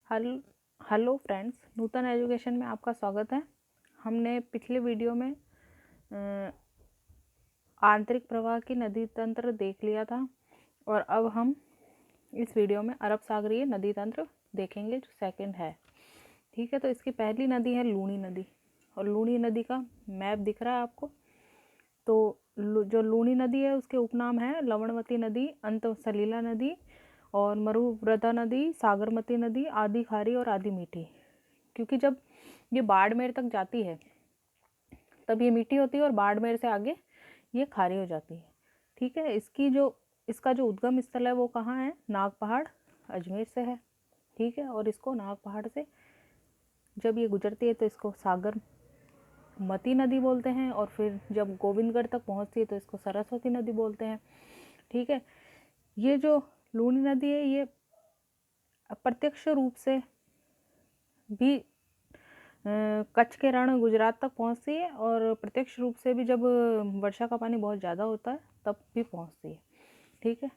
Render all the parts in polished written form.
Hello hello friends, नूतन education में आपका स्वागत है। हमने पिछले वीडियो में आंतरिक प्रवाह की नदी तंत्र देख लिया था और अब हम इस वीडियो में अरब सागरीय नदी तंत्र देखेंगे जो सेकंड है। ठीक है, तो इसकी पहली नदी है लूनी नदी और लूनी नदी का मैप दिख रहा है आपको। तो जो लूनी नदी है उसके उपनाम है लवणवती नदी, अंत सलीला नदी और मरुव्रता नदी, सागरमती नदी, आदि खारी और आदि मीठी। क्योंकि जब ये बाड़मेर तक जाती है तब ये मीठी होती है और बाड़मेर से आगे ये खारी हो जाती है। ठीक है, इसका जो उद्गम स्थल है वो कहाँ है? नाग पहाड़ अजमेर से है। ठीक है, और इसको नाग पहाड़ से जब ये गुजरती है तो इसको सागरमती नदी बोलते हैं और फिर जब गोविंदगढ़ तक पहुँचती है तो इसको सरस्वती नदी बोलते हैं। ठीक है, ये जो लूनी नदी है ये अप्रत्यक्ष रूप से भी कच्छ के रण गुजरात तक पहुंचती है और प्रत्यक्ष रूप से भी जब वर्षा का पानी बहुत ज़्यादा होता है तब भी पहुंचती है। ठीक है,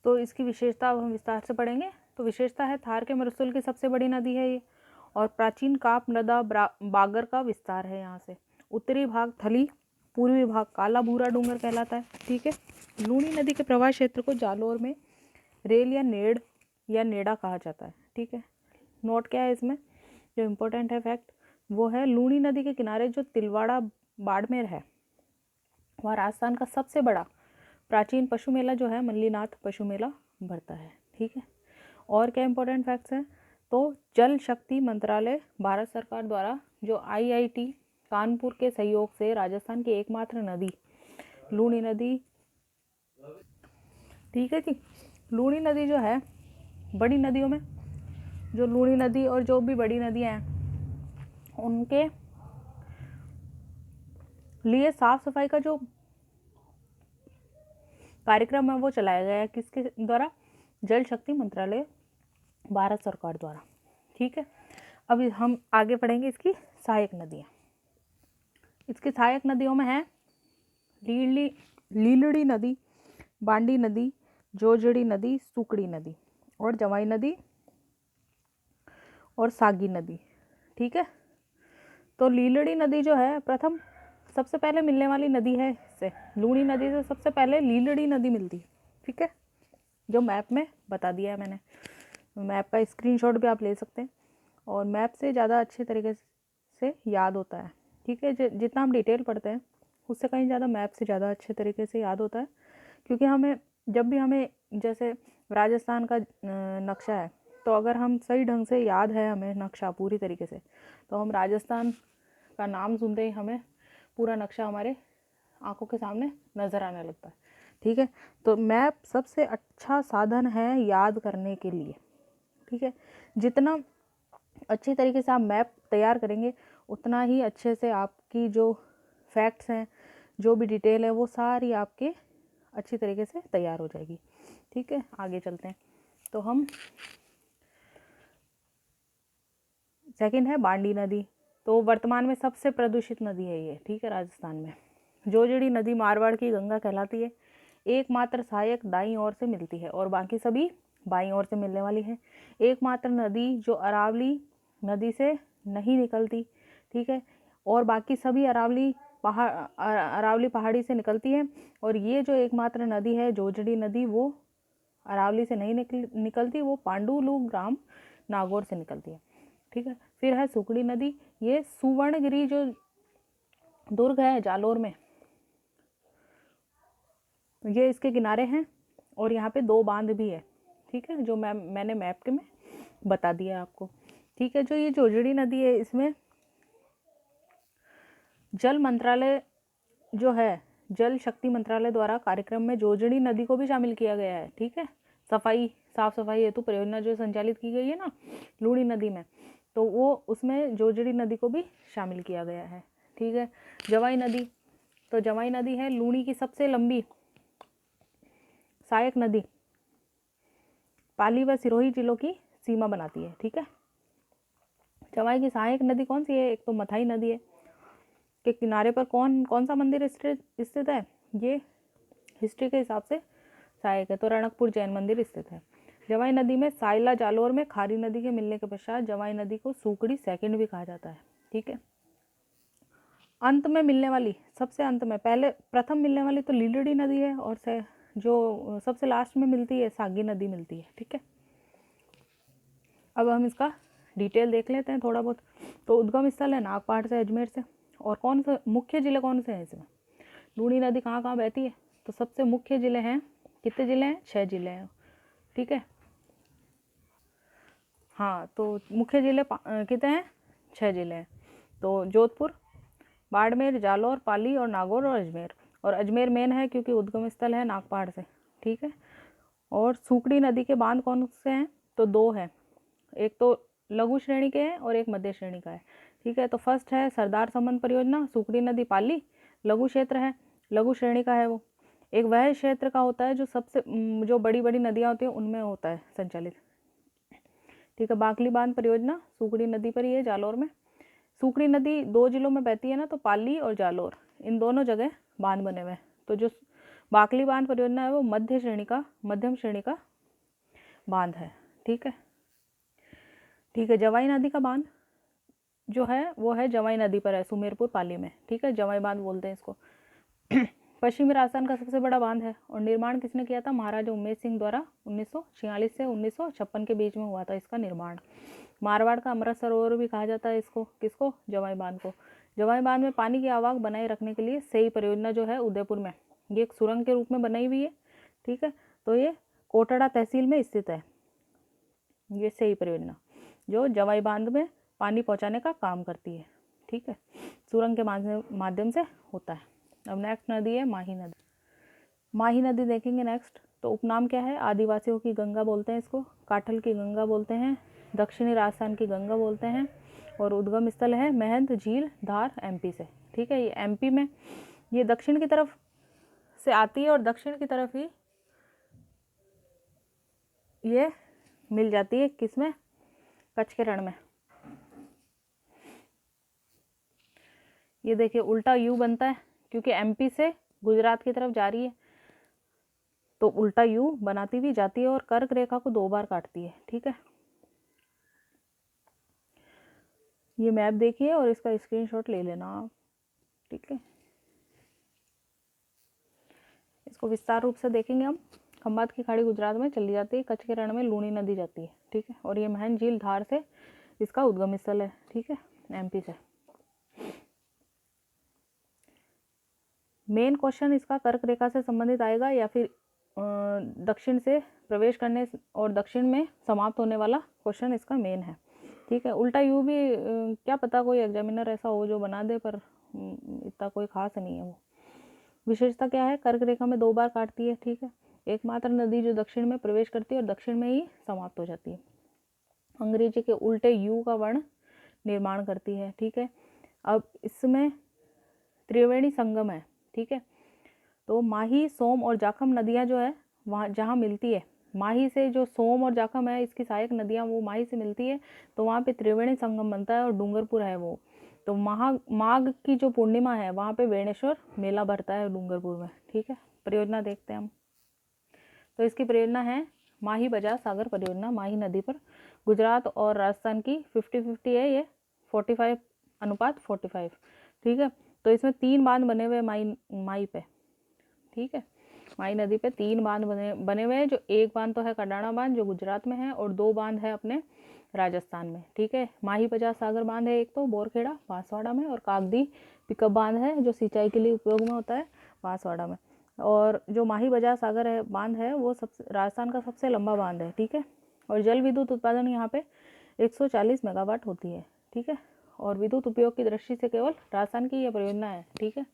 तो इसकी विशेषता अब हम विस्तार से पढ़ेंगे। तो विशेषता है थार के मरुस्थल की सबसे बड़ी नदी है ये और प्राचीन काप नदा बागर का विस्तार है। यहाँ से उत्तरी भाग थली, पूर्वी भाग काला भूरा डूंगर कहलाता है। ठीक है, लूनी नदी के प्रवाह क्षेत्र को जालोर में रेल या नेड़ या नेड़ा कहा जाता है। ठीक है, नोट क्या है इसमें जो इम्पोर्टेंट है फैक्ट, वो है लूनी नदी के किनारे जो तिलवाड़ा बाड़मेर है वहाँ राजस्थान का सबसे बड़ा प्राचीन पशु मेला जो है मल्लीनाथ पशु मेला भरता है। ठीक है, और क्या इम्पोर्टेंट फैक्ट्स हैं, तो जल शक्ति मंत्रालय भारत सरकार द्वारा जो IIT कानपुर के सहयोग से राजस्थान की एकमात्र नदी लूनी नदी। ठीक है जी, लूनी नदी जो है बड़ी नदियों में जो लूनी नदी और जो भी बड़ी नदियाँ हैं उनके लिए साफ सफाई का जो कार्यक्रम है वो चलाया गया है। किसके द्वारा? जल शक्ति मंत्रालय भारत सरकार द्वारा। ठीक है, अब हम आगे पढ़ेंगे इसकी सहायक नदियाँ। इसकी सहायक नदियों में है लीलड़ी नदी, बांडी नदी, जोजड़ी नदी, सुकड़ी नदी और जवाई नदी और सागी नदी। ठीक है, तो लीलड़ी नदी जो है प्रथम सबसे पहले मिलने वाली नदी है। इससे लूनी नदी से सबसे पहले लीलड़ी नदी मिलती है। ठीक है, जो मैप में बता दिया है मैंने, मैप का स्क्रीनशॉट भी आप ले सकते हैं और मैप से ज़्यादा अच्छे तरीके से याद होता है। ठीक है, जितना हम डिटेल पढ़ते हैं उससे कहीं ज़्यादा मैप से ज़्यादा अच्छे तरीके से याद होता है। क्योंकि हमें जब भी हमें जैसे राजस्थान का नक्शा है तो अगर हम सही ढंग से याद है हमें नक्शा पूरी तरीके से तो हम राजस्थान का नाम सुनते ही हमें पूरा नक्शा हमारे आंखों के सामने नज़र आने लगता है। ठीक है, तो मैप सबसे अच्छा साधन है याद करने के लिए। ठीक है, जितना अच्छी तरीके से आप मैप तैयार करेंगे उतना ही अच्छे से आपकी जो फैक्ट्स हैं जो भी डिटेल है वो सारी आपके अच्छी तरीके से तैयार हो जाएगी। ठीक है, आगे चलते हैं। तो हम सेकंड है बांडी नदी, तो वर्तमान में सबसे प्रदूषित नदी है ये। ठीक है, राजस्थान में जोजड़ी नदी मारवाड़ की गंगा कहलाती है। एकमात्र सहायक दाईं ओर से मिलती है और बाकी सभी बाईं ओर से मिलने वाली है। एकमात्र नदी जो अरावली नदी से नहीं निकलती। ठीक है, और बाकी सभी अरावली पहाड़ी से निकलती है और ये जो एकमात्र नदी है जोजड़ी नदी वो अरावली से नहीं निकलती, वो पांडुलू ग्राम नागौर से निकलती है। ठीक है, फिर है सुकड़ी नदी, ये सुवर्णगिरी जो दुर्ग है जालोर में ये इसके किनारे हैं और यहाँ पे 2 बांध भी है। ठीक है, जो मैंने मैप के में बता दिया आपको। ठीक है, जो ये जोजड़ी नदी है इसमें जल मंत्रालय जो है जल शक्ति मंत्रालय द्वारा कार्यक्रम में जोजड़ी नदी को भी शामिल किया गया है। ठीक है, साफ सफाई हेतु परियोजना जो संचालित की गई है ना लूनी नदी में, तो वो उसमें जोजड़ी नदी को भी शामिल किया गया है। ठीक है, जवाई नदी, तो जवाई नदी है लूनी की सबसे लंबी सहायक नदी, पाली व सिरोही जिलों की सीमा बनाती है। ठीक है, जवाई की सहायक नदी कौन सी है? एक तो मथाई नदी है के किनारे पर कौन सा मंदिर स्थित है? ये हिस्ट्री के हिसाब से सहायक है तो रणकपुर जैन मंदिर स्थित है। जवाई नदी में साइला जालोर में खारी नदी के मिलने के पश्चात जवाई नदी को सूकड़ी सेकंड भी कहा जाता है। ठीक है, अंत में मिलने वाली, सबसे अंत में, पहले प्रथम मिलने वाली तो लीलड़ी नदी है और से जो सबसे लास्ट में मिलती है सागी नदी मिलती है। ठीक है, अब हम इसका डिटेल देख लेते हैं थोड़ा बहुत। तो उद्गम स्थल है नागपाड़ से, अजमेर से। और कौन से मुख्य जिले कौन से हैं इसमें, लूनी नदी कहाँ कहाँ बहती है, तो सबसे मुख्य जिले हैं, कितने जिले हैं, 6 जिले हैं। ठीक है, हाँ, तो मुख्य जिले कितने हैं, 6 जिले हैं। तो जोधपुर, बाड़मेर, जालौर, पाली और नागौर और अजमेर। और अजमेर मेन है क्योंकि उद्गम स्थल है नागपाड़ से। ठीक है, और सूकड़ी नदी के बांध कौन से हैं, तो 2 हैं, एक तो लघु श्रेणी के हैं और एक मध्य श्रेणी का है। ठीक है, तो फर्स्ट है सरदार संबंध परियोजना, सूकड़ी नदी पाली, लघु क्षेत्र है, लघु श्रेणी का है वो। एक वह क्षेत्र का होता है जो सबसे जो बड़ी बड़ी नदियाँ होती हैं उनमें होता है संचालित। ठीक है, बाकली बांध परियोजना सूकड़ी नदी पर ही है, जालौर में। सूकड़ी नदी 2 जिलों में बहती है ना, तो पाली और जालौर, इन दोनों जगह बांध बने हुए हैं। तो जो बाकली बांध परियोजना है वो मध्यम श्रेणी का बांध है। ठीक है, ठीक है, जवाई नदी का बांध जो है वो है जवाई नदी पर है, सुमेरपुर पाली में। ठीक है, जवाई बांध बोलते हैं इसको। पश्चिमी राजस्थान का सबसे बड़ा बांध है और निर्माण किसने किया था, महाराजा उमेश सिंह द्वारा 1946 से 1956 के बीच में हुआ था इसका निर्माण। मारवाड़ का अमृत सरोवर भी कहा जाता है इसको, किसको, जवाई बांध को। जवाई बांध में पानी की आवाक बनाए रखने के लिए सही परियोजना जो है उदयपुर में, ये एक सुरंग के रूप में बनाई हुई है। ठीक है, तो ये कोटड़ा तहसील में स्थित है ये सही परियोजना, जो जवाई बांध में पानी पहुंचाने का काम करती है। ठीक है, सुरंग के माध्यम से होता है। अब नेक्स्ट नदी है माही नदी। माही नदी देखेंगे नेक्स्ट। तो उपनाम क्या है, आदिवासियों की गंगा बोलते हैं इसको, काठल की गंगा बोलते हैं, दक्षिणी राजस्थान की गंगा बोलते हैं। और उद्गम स्थल है महंत झील, धार, एमपी से। ठीक है, ये एमपी में, ये दक्षिण की तरफ से आती है और दक्षिण की तरफ ही ये मिल जाती है, किसमें, कच्छ के रण में। ये देखिए उल्टा यू बनता है क्योंकि एमपी से गुजरात की तरफ जा रही है, तो उल्टा यू बनाती हुई जाती है और कर्क रेखा को 2 बार काटती है। ठीक है, ये मैप देखिए और इसका स्क्रीनशॉट ले लेना आप। ठीक है, इसको विस्तार रूप से देखेंगे हम। खंबात की खाड़ी गुजरात में चली जाती है, कच्छ के रण में लूनी नदी जाती है। ठीक है, और ये महन झील धार से इसका उद्गम स्थल है। ठीक है, एमपी से। मेन क्वेश्चन इसका कर्क रेखा से संबंधित आएगा या फिर दक्षिण से प्रवेश करने और दक्षिण में समाप्त होने वाला क्वेश्चन इसका मेन है। ठीक है, उल्टा यू भी क्या पता कोई एग्जामिनर ऐसा हो जो बना दे, पर इतना कोई खास नहीं है वो। विशेषता क्या है, कर्क रेखा में 2 बार काटती है। ठीक है, एकमात्र नदी जो दक्षिण में प्रवेश करती है और दक्षिण में ही समाप्त हो जाती है। अंग्रेजी के उल्टे यू का वर्ण निर्माण करती है। ठीक है, अब इसमें त्रिवेणी संगम है। ठीक है, तो माही, सोम और जाखम नदियां जो है वहाँ जहाँ मिलती है, माही से जो सोम और जाखम है इसकी सहायक नदियाँ वो माही से मिलती है, तो वहाँ पे त्रिवेणी संगम बनता है और डूंगरपुर है वो। तो माघ की जो पूर्णिमा है वहाँ पे बेणेश्वर मेला भरता है डूंगरपुर में। ठीक है, परियोजना देखते हैं हम। तो इसकी परियोजना है माही बजाज सागर परियोजना, माही नदी पर। गुजरात और राजस्थान की 50-50 है, ये 45:45। ठीक है, तो इसमें 3 बांध बने हुए माही पे। ठीक है, माही नदी पे 3 बांध बने हुए हैं, जो एक बांध तो है कडाणा बांध जो गुजरात में है और 2 बांध है अपने राजस्थान में। ठीक है, माही बजाज सागर बांध है एक तो बोरखेड़ा बांसवाड़ा में, और कागदी पिकअप बांध है जो सिंचाई के लिए उपयोग में होता है बांसवाड़ा में। और जो माही बजाज सागर है बांध है वो राजस्थान का सबसे लंबा बांध है। ठीक है, और जल विद्युत उत्पादन यहाँ पे 140 मेगावाट होती है। ठीक है, और विद्युत उपयोग की दृष्टि से केवल राजस्थान की यह परियोजना है। ठीक है,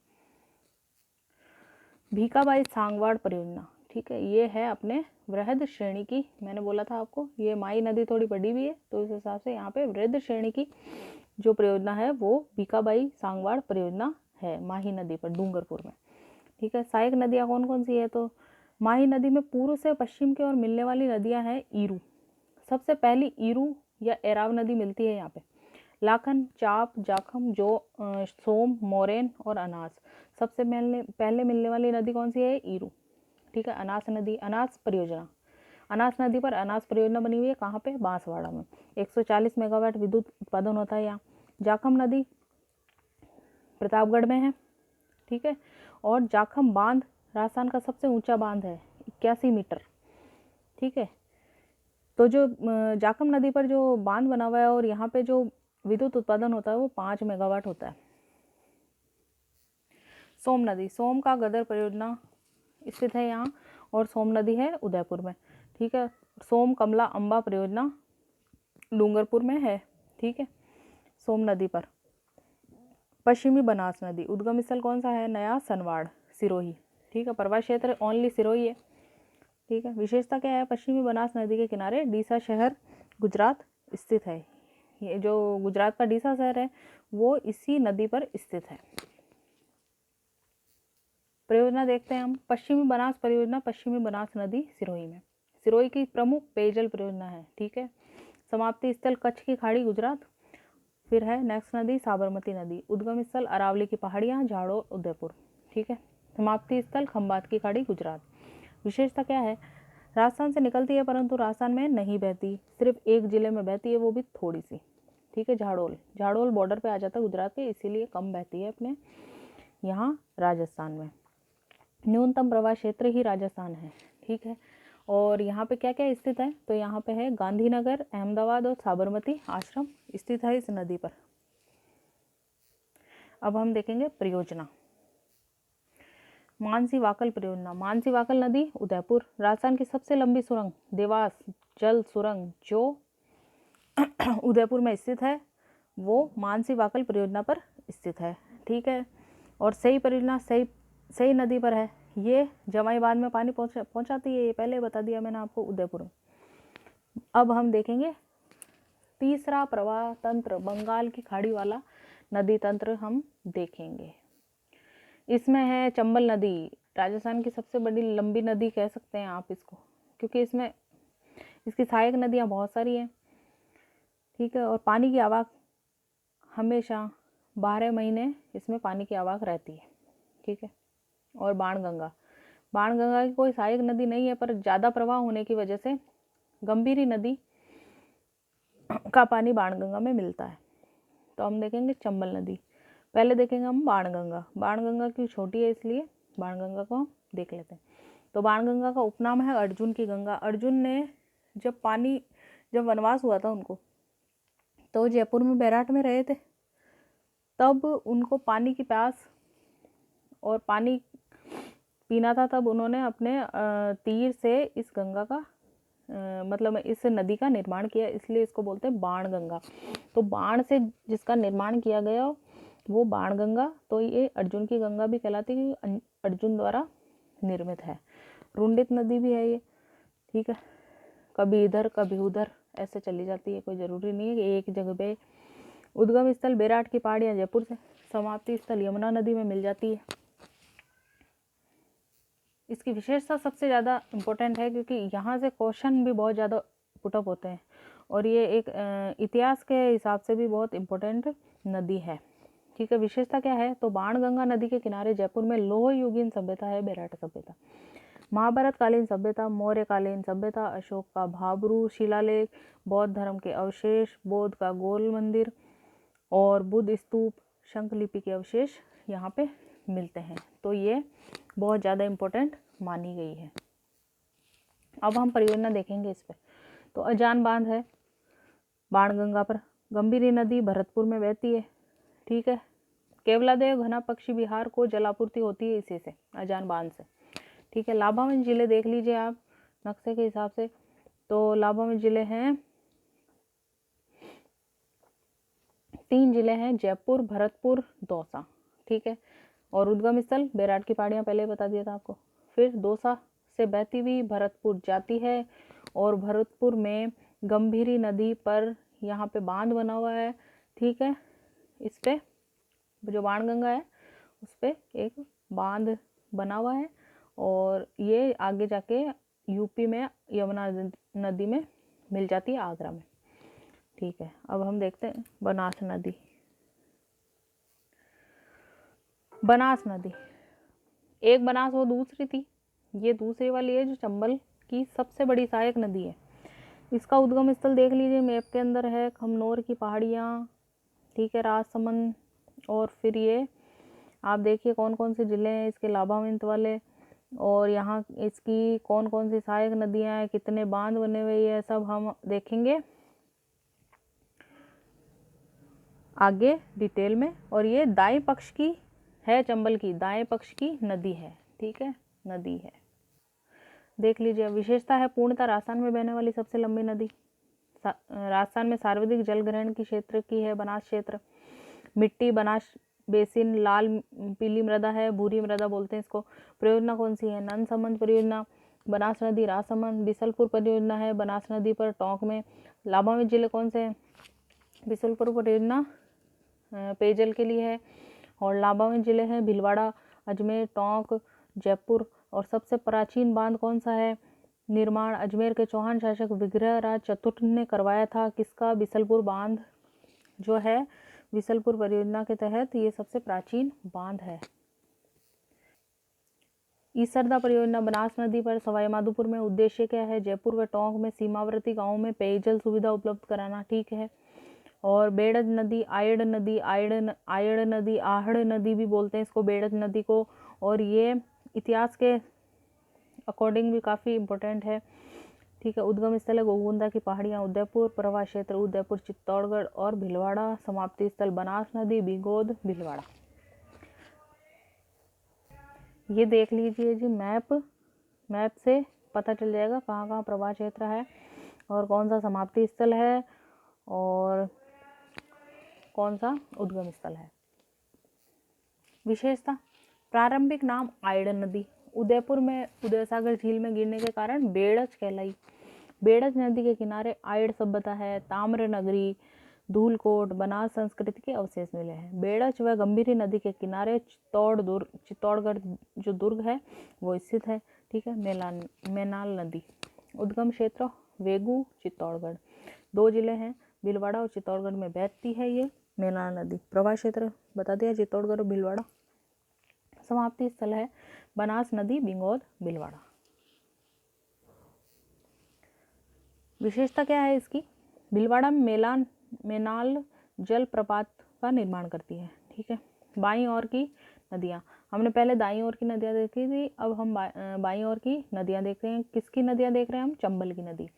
भीकाबाई सांगवाड़ परियोजना। ठीक है, ये है अपने वृहद श्रेणी की, मैंने बोला था आपको ये माही नदी थोड़ी बड़ी भी है, तो इस हिसाब से यहाँ पे वृहद श्रेणी की जो परियोजना है वो भीकाबाई सांगवाड़ परियोजना है माही नदी पर डूंगरपुर में। ठीक है, सहायक नदियाँ कौन कौन सी है, तो माही नदी में पूर्व से पश्चिम की ओर मिलने वाली नदियाँ हैं ईरू, सबसे पहली ईरू या एराव नदी मिलती है यहाँ पे। लाखन, चाप, जाखम, जो सोम, मोरेन और अनास। सबसे पहले मिलने वाली नदी कौन सी है, ईरू। ठीक है, अनास नदी, अनास परियोजना, अनास नदी पर अनास परियोजना बनी हुई है, कहाँ पे? बांसवाड़ा में। 140 मेगावाट विद्युत उत्पादन होता है यहाँ। जाखम नदी प्रतापगढ़ में है, ठीक है। और जाखम बांध राजस्थान का सबसे ऊंचा बांध है, 81 मीटर, ठीक है। तो जो जाखम नदी पर जो बांध बना हुआ है और यहाँ पे जो विद्युत उत्पादन होता है वो 5 मेगावाट होता है। सोम नदी, सोम का गदर परियोजना स्थित है यहाँ, और सोम नदी है उदयपुर में, ठीक है। सोम कमला अम्बा परियोजना डूंगरपुर में है, ठीक है, सोम नदी पर। पश्चिमी बनास नदी उद्गम स्थल कौन सा है? नया सनवाड़, सिरोही, ठीक है। प्रवास क्षेत्र ओनली सिरोही है, ठीक है। विशेषता क्या है? पश्चिमी बनास नदी के किनारे डीसा शहर गुजरात स्थित है। ये जो गुजरात का डीसा शहर है वो इसी नदी पर स्थित है। परियोजना देखते हैं हम। पश्चिमी बनास परियोजना पश्चिमी बनास नदी सिरोही में, सिरोही की प्रमुख पेयजल परियोजना है, ठीक है। समाप्ति स्थल कच्छ की खाड़ी गुजरात। फिर है नेक्स्ट नदी साबरमती नदी, उद्गम स्थल अरावली की पहाड़ियाँ झाड़ो उदयपुर, ठीक है। समाप्ति स्थल खंबात की खाड़ी गुजरात। विशेषता क्या है? राजस्थान से निकलती है परंतु राजस्थान में नहीं बहती, सिर्फ एक जिले में बहती है, वो भी थोड़ी सी, ठीक है। झाड़ोल, झाड़ोल बॉर्डर पे आ जाता है गुजरात के, इसीलिए कम बहती है अपने यहाँ राजस्थान में। न्यूनतम प्रवाह क्षेत्र ही राजस्थान है, ठीक है। और यहाँ पे क्या क्या स्थित है? तो यहाँ पे है गांधीनगर, अहमदाबाद और साबरमती आश्रम स्थित है इस नदी पर। अब हम देखेंगे परियोजना। मानसी वाकल परियोजना, मानसी वाकल नदी उदयपुर। राजस्थान की सबसे लंबी सुरंग देवास जल सुरंग जो उदयपुर में स्थित है वो मानसी वाकल परियोजना पर स्थित है, ठीक है। और सही परियोजना सही नदी पर है, ये जमाई बांध में पानी पहुंचाती है, ये पहले बता दिया मैंने आपको, उदयपुर में। अब हम देखेंगे तीसरा प्रवाह तंत्र, बंगाल की खाड़ी वाला नदी तंत्र हम देखेंगे। इसमें है चंबल नदी, राजस्थान की सबसे बड़ी लंबी नदी कह सकते हैं आप इसको, क्योंकि इसमें इसकी सहायक नदियाँ बहुत सारी हैं, ठीक है। और पानी की आवक हमेशा 12 महीने इसमें पानी की आवक रहती है, ठीक है। और बाणगंगा, बाणगंगा की कोई सहायक नदी नहीं है, पर ज़्यादा प्रवाह होने की वजह से गंभीरी नदी का पानी बाणगंगा में मिलता है। तो हम देखेंगे चंबल नदी, पहले देखेंगे हम बाणगंगा। बाणगंगा क्यों छोटी है, इसलिए बाणगंगा को हम देख लेते हैं। तो बाणगंगा का उपनाम है अर्जुन की गंगा। अर्जुन ने जब वनवास हुआ था उनको, तो जयपुर में बैराट में रहे थे, तब उनको पानी की प्यास और पानी पीना था, तब उन्होंने अपने तीर से इस गंगा का मतलब इस नदी का निर्माण किया, इसलिए इसको बोलते हैं बाण गंगा। तो बाण से जिसका निर्माण किया गया वो बाण गंगा, तो ये अर्जुन की गंगा भी कहलाती है, अर्जुन द्वारा निर्मित है। रुंडित नदी भी है ये, ठीक है, कभी इधर कभी उधर ऐसे चली जाती है, कोई ज़रूरी नहीं है कि एक जगह पे। उद्गम स्थल बैराट की पहाड़ियाँ जयपुर से, समाप्ति स्थल यमुना नदी में मिल जाती है। इसकी विशेषता सबसे ज़्यादा इम्पोर्टेंट है क्योंकि यहाँ से क्वेश्चन भी बहुत ज़्यादा पुटअप होते हैं, और ये एक इतिहास के हिसाब से भी बहुत इम्पोर्टेंट नदी है, ठीक है। विशेषता क्या है? तो बाणगंगा नदी के किनारे जयपुर में लोह युगीन सभ्यता है, बैराट सभ्यता, महाभारत कालीन सभ्यता, मौर्य कालीन सभ्यता, अशोक का भाबरू शिलालेख, बौद्ध धर्म के अवशेष, बौद्ध का गोल मंदिर और बुद्ध स्तूप, शंखलिपि के अवशेष यहाँ पे मिलते हैं। तो ये बहुत ज़्यादा इम्पोर्टेंट मानी गई है। अब हम परियोजना देखेंगे इस पर। तो अजान बांध है बाणगंगा पर, गंभीरी नदी भरतपुर में बहती है, ठीक है। केवलादेव घना पक्षी विहार को जलापूर्ति होती है इसी से, अजान बांध से, ठीक है। लाभावंत जिले देख लीजिए आप नक्शे के हिसाब से, तो लाभावंत जिले हैं 3 जिले हैं, जयपुर, भरतपुर, दौसा, ठीक है। और उद्गम स्थल बैराट की पहाड़ियाँ पहले बता दिया था आपको। फिर दौसा से बहती हुई भरतपुर जाती है, और भरतपुर में गंभीरी नदी पर यहाँ पे बांध बना हुआ है, ठीक है। इस पे जो बाणगंगा है उस पे एक बांध बना हुआ है, और ये आगे जाके यूपी में यमुना नदी में मिल जाती है, आगरा में, ठीक है। अब हम देखते हैं बनास नदी। बनास नदी, एक बनास वो दूसरी थी, ये दूसरी वाली है जो चंबल की सबसे बड़ी सहायक नदी है। इसका उद्गम स्थल देख लीजिए मैप के अंदर है खमनोर की पहाड़ियाँ, ठीक है, राजसमंद, और फिर ये आप देखिए कौन कौन से ज़िले हैं इसके लाभान्वित वाले, और यहाँ इसकी कौन कौन सी सहायक नदियाँ हैं, कितने बांध बने हुए हैं, सब हम देखेंगे आगे डिटेल में। और ये दाएं पक्ष की है, चंबल की दाएं पक्ष की नदी है, ठीक है, नदी है। देख लीजिए विशेषता है पूर्णतः राजस्थान में बहने वाली सबसे लंबी नदी। राजस्थान में सर्वाधिक जल ग्रहण की क्षेत्र की है बनास क्षेत्र। मिट्टी बनास बेसिन लाल पीली मृदा है, भूरी मृदा बोलते हैं इसको। परियोजना कौन सी है? नंद संबंध परियोजना, बनास नदी राजसमंद। बिसलपुर परियोजना है बनास नदी पर टोंक में। लाभान्वित जिले कौन से हैं? बिसलपुर परियोजना पेयजल के लिए है, और लाभान्वित जिले हैं भीलवाड़ा, अजमेर, टोंक, जयपुर। और सबसे प्राचीन बांध कौन सा है? निर्माण अजमेर के चौहान शासक विग्रहराज चतुर्थ ने करवाया था। किसका? बिसलपुर बांध जो है बिसलपुर परियोजना के तहत ये सबसे प्राचीन बांध है। ईसरदा परियोजना बनास नदी पर सवाई माधोपुर में। उद्देश्य क्या है? जयपुर व टोंक में सीमावर्ती गांवों में पेयजल सुविधा उपलब्ध कराना, ठीक है। और बेड़ज नदी, आयड़ नदी, आयड़ नदी, आहड़ नदी भी बोलते हैं इसको, बेड़ज नदी को। और ये इतिहास के अकॉर्डिंग भी काफ़ी इम्पोर्टेंट है, ठीक है। उद्गम स्थल है गोगुंदा की पहाड़ियाँ, उदयपुर। प्रवास क्षेत्र उदयपुर, चित्तौड़गढ़ और भीलवाड़ा। समाप्ति स्थल बनास नदी, बिगोद, भीलवाड़ा। ये देख लीजिए जी मैप से पता चल जाएगा कहाँ कहाँ प्रवास क्षेत्र है और कौन सा समाप्ति स्थल है और कौन सा उद्गम स्थल है। विशेषता प्रारंभिक नाम आयड़ नदी, उदयपुर में उदयसागर झील में गिरने के कारण बेड़ज कहलाई। बेड़ज नदी के किनारे आयड़ सभ्यता है। ताम्र नगरी, धूलकोट, बनास संस्कृति के अवशेष मिले हैं। बेड़ज व गंभीरी नदी के किनारे चित्तौड़गढ़ जो दुर्ग है वो स्थित है, ठीक है। मैनाल नदी उद्गम क्षेत्र वेगू, चित्तौड़गढ़। 2 जिले हैं भीलवाड़ा और चित्तौड़गढ़ में बहती है ये मैनाल नदी। प्रवास क्षेत्र बता दिया चित्तौड़गढ़ और भीलवाड़ा। समाप्ति स्थल है बनास नदी, बिंगोद, भीलवाड़ा। विशेषता क्या है इसकी? भीलवाड़ा में मैनाल जल प्रपात का निर्माण करती है, ठीक है। बाईं ओर की नदियाँ, हमने पहले दाईं ओर की नदियाँ देखी थी, अब हम बाईं ओर की नदियाँ देख रहे हैं। किसकी नदियाँ देख रहे हैं हम? चंबल की नदी।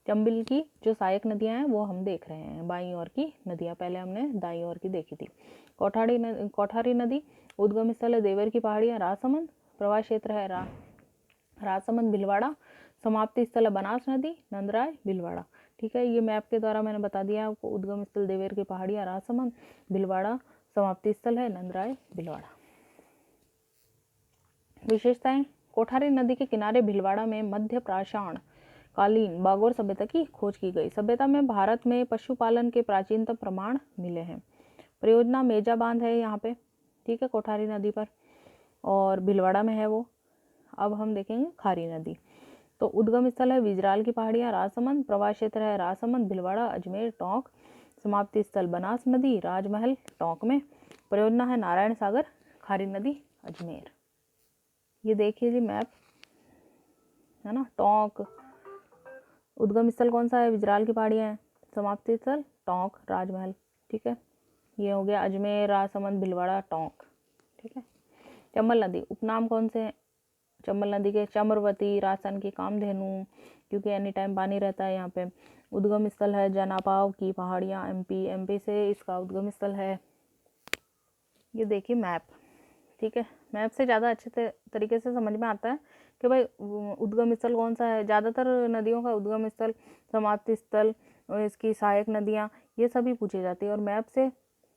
चंबल की जो सहायक नदियाँ हैं वो हम देख रहे हैं। बाईं ओर की नदियाँ पहले हमने दाईं ओर की देखी थी। कोठारी नदी उद्गम स्थल है देवर की पहाड़ियाँ, राजसमंद। प्रवास क्षेत्र है राजसमंद, भीलवाड़ा। समाप्ति स्थल है बनास नदी, नंदराय, भीलवाड़ा, ठीक है। ये मैप के द्वारा मैंने बता दिया आपको। उद्गम स्थल देवर की पहाड़ियाँ, राजसमंद, भीलवाड़ा। समाप्ति स्थल है नंदराय, भीलवाड़ा। विशेषताएं कोठारी नदी के किनारे भीलवाड़ा में मध्य प्राषाण कालीन बागोर सभ्यता की खोज की गई। सभ्यता में भारत में पशुपालन के प्राचीनतम प्रमाण मिले हैं। परियोजना मेजा बांध है यहाँ पे, ठीक है, कोठारी नदी पर, और भीलवाड़ा में है वो। अब हम देखेंगे खारी नदी। तो उद्गम स्थल है विजराल की पहाड़ियाँ, राजसमंद। प्रवास क्षेत्र है राजसमंद, भीलवाड़ा, अजमेर, टोंक। समाप्ति स्थल बनास नदी, राजमहल, टोंक में। परियोजना है नारायण सागर, खारी नदी, अजमेर। ये देखिए जी मैप है ना। टोंक उद्गम स्थल कौन सा है? विजराल की पहाड़ियाँ हैं। समाप्ति स्थल टोंक, राजमहल, ठीक है। ये हो गया अजमेर, राजसमंद, भीलवाड़ा, टोंक, ठीक है। चंबल नदी उपनाम कौन से हैं चंबल नदी के? चम्रवती, राजस्थान की कामधेनु, क्योंकि एनी टाइम पानी रहता है यहाँ पे। उद्गम स्थल है जनापाव की पहाड़ियाँ, एमपी से इसका उद्गम स्थल है। ये देखिए मैप, ठीक है। मैप से ज़्यादा अच्छे तरीके से समझ में आता है कि भाई उद्गम स्थल कौन सा है। ज़्यादातर नदियों का उद्गम स्थल, समाप्ति स्थल और इसकी सहायक नदियाँ ये सभी पूछी जाती है, और मैप से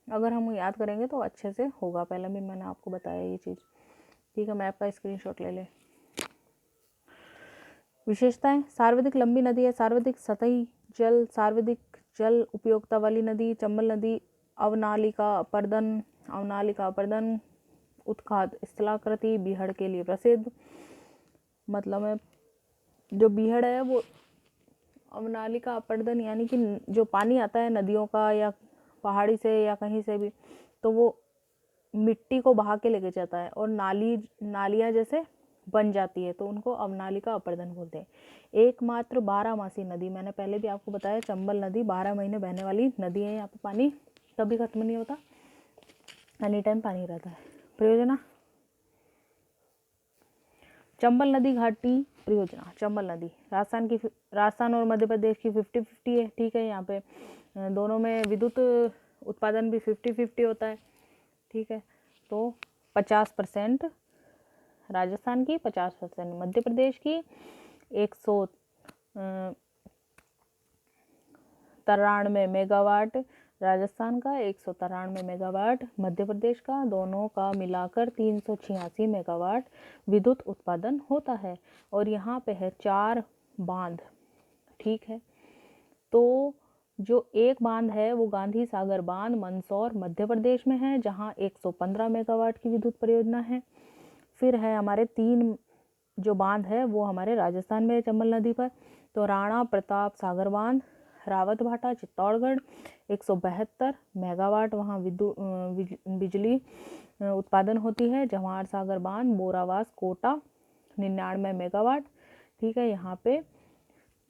अगर हम याद करेंगे तो अच्छे से होगा। पहले भी मैंने आपको बताया ये चीज़, ठीक है। मैप का स्क्रीनशॉट ले ले। विशेषताएं सर्वाधिक लंबी नदी है, सर्वाधिक सतही जल, सर्वाधिक जल उपयोगिता वाली नदी चंबल नदी। अवनालिका अपर्दन उत्खाद स्थलाकृति बीहड़ के लिए प्रसिद्ध। मतलब है जो बीहड़ है वो अवनालिका अपर्दन, यानी कि जो पानी आता है नदियों का या पहाड़ी से या कहीं से भी, तो वो मिट्टी को बहा के लेके जाता है, और नालियाँ जैसे बन जाती है तो उनको अवनालिका अपर्दन बोलते हैं। एकमात्र 12 मासी नदी, मैंने पहले भी आपको बताया चंबल नदी 12 महीने बहने वाली नदी है। यहाँ पे पानी कभी खत्म नहीं होता, एनी टाइम पानी रहता है। परियोजना चंबल नदी घाटी परियोजना। चंबल नदी राजस्थान और मध्य प्रदेश की 50-50 है। ठीक है, यहाँ पे दोनों में विद्युत उत्पादन भी 50-50 होता है। ठीक है, तो 50% राजस्थान की, 50% मध्य प्रदेश की। 193 मेगावाट राजस्थान का, 193 मेगावाट मध्य प्रदेश का, दोनों का मिलाकर 386 मेगावाट विद्युत उत्पादन होता है। और यहाँ पे है 4 बांध। ठीक है, तो जो एक बांध है वो गांधी सागर बांध मंदसौर मध्य प्रदेश में है, जहाँ 115 मेगावाट की विद्युत परियोजना है। फिर है हमारे 3 जो बांध है वो हमारे राजस्थान में है चंबल नदी पर। तो राणा प्रताप सागर बांध रावत भाटा चित्तौड़गढ़, 172 मेगावाट वहाँ बिजली उत्पादन होती है। जवाहर सागर बांध बोरावास कोटा 99 मेगावाट। ठीक है, यहाँ पे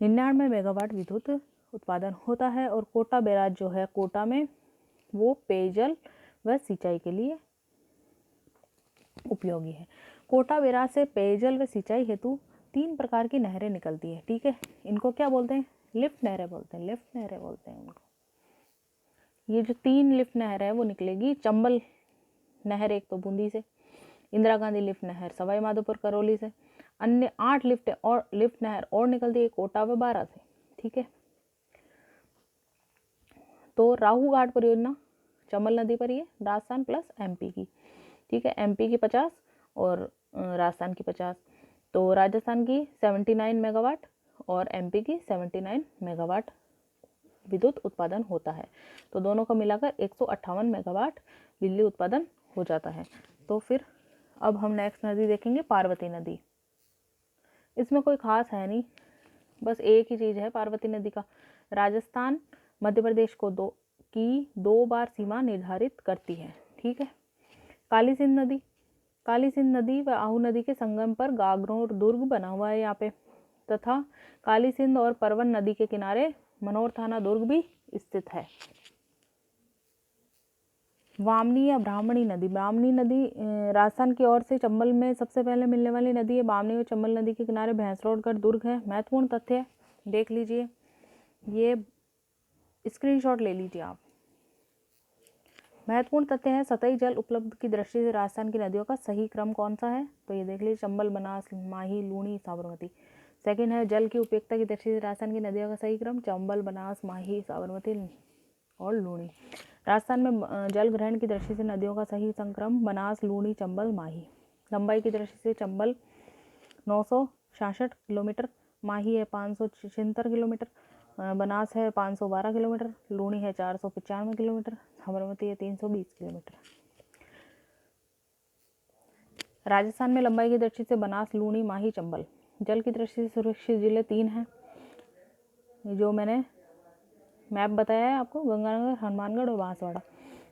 99 मेगावाट विद्युत उत्पादन होता है। और कोटा बैराज जो है कोटा में, वो पेयजल व सिंचाई के लिए उपयोगी है। कोटा बैराज से पेयजल व सिंचाई हेतु 3 प्रकार की नहरें निकलती है। ठीक है, इनको क्या बोलते हैं? लिफ्ट नहरें बोलते हैं। लिफ्ट नहरें बोलते हैं उनको। ये जो 3 लिफ्ट नहर है वो निकलेगी। चंबल नहर एक तो बूंदी से, इंदिरा गांधी लिफ्ट नहर सवाई माधोपुर करौली से, अन्य 8 लिफ्ट नहर और निकलती है कोटा व बारा से। ठीक है, तो राहू घाट परियोजना चंबल नदी पर ही है, राजस्थान प्लस एमपी की। ठीक है, एमपी की 50 और राजस्थान की 50। तो राजस्थान की 79 मेगावाट और एमपी की 79 मेगावाट विद्युत उत्पादन होता है। तो दोनों का मिलाकर 158 मेगावाट बिजली उत्पादन हो जाता है। तो फिर अब हम नेक्स्ट नदी देखेंगे, पार्वती नदी। इसमें कोई खास है नहीं, बस एक ही चीज़ है पार्वती नदी का। राजस्थान मध्य प्रदेश को 2 बार सीमा निर्धारित करती है। ठीक है, काली सिंध नदी व आहू नदी के संगम पर गागरों दुर्ग बना हुआ है यहाँ पे, तथा काली सिंध और परवन नदी के किनारे मनोर थाना दुर्ग भी स्थित है। बामनी या ब्राह्मणी नदी राजस्थान की ओर से चंबल में सबसे पहले मिलने वाली नदी है। बामनी और चंबल नदी के किनारे भैंसरोडगढ़ दुर्ग है। महत्वपूर्ण तथ्य है, देख लीजिए, ये स्क्रीनशॉट ले लीजिए आप। महत्वपूर्ण तथ्य है, सतही जल उपलब्ध की दृष्टि से राजस्थान की नदियों का सही क्रम कौन सा है? तो ये देख लीजिए, चंबल बनास माही लूणी साबरमती। सेकंड है, जल की उपयोगिता की दृष्टि से राजस्थान की नदियों का सही क्रम चंबल बनास माही साबरमती और लूणी। राजस्थान में जल ग्रहण की दृष्टि से नदियों का सही संक्रम बनास लूणी चंबल माही। लंबाई की दृष्टि से चंबल 966 किलोमीटर, माही है 576 किलोमीटर, बनास है 512 किलोमीटर, लूणी है 495 किलोमीटर, साबरमती है 320 किलोमीटर। राजस्थान में लंबाई की दृष्टि से बनास लूणी माही चंबल। जल की दृष्टि से सुरक्षित जिले 3 हैं, जो मैंने मैप बताया है आपको, गंगानगर हनुमानगढ़ और बांसवाड़ा।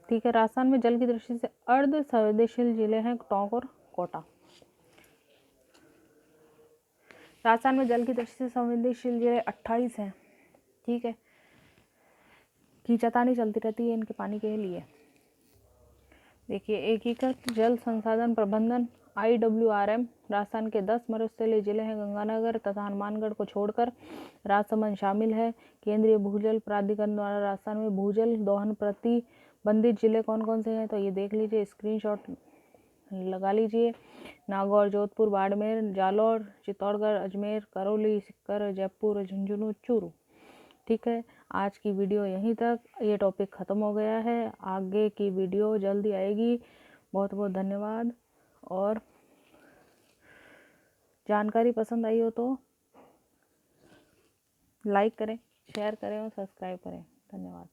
ठीक है, राजस्थान में जल की दृष्टि से अर्ध संवेदनशील जिले हैं टोंक और कोटा। राजस्थान में जल की दृष्टि से संवेदनशील जिले 28 हैं। ठीक है, खींचातानी चलती रहती है इनके पानी के लिए। देखिए, एकीकृत जल संसाधन प्रबंधन IWRM राजस्थान के 10 मरुस्थलीय जिले हैं। गंगानगर तथा हनुमानगढ़ को छोड़कर राजसमंद शामिल है। केंद्रीय भूजल प्राधिकरण द्वारा राजस्थान में भूजल दोहन प्रतिबंधित जिले कौन कौन से हैं? तो ये देख लीजिए, स्क्रीनशॉट लगा लीजिए। नागौर, जोधपुर, बाड़मेर, जालौर, चित्तौड़गढ़, अजमेर, करौली, सीकर, जयपुर, झुंझुनू, चूरू। ठीक है, आज की वीडियो यहीं तक, ये टॉपिक ख़त्म हो गया है। आगे की वीडियो जल्दी आएगी। बहुत बहुत धन्यवाद। और जानकारी पसंद आई हो तो लाइक करें, शेयर करें और सब्सक्राइब करें। धन्यवाद।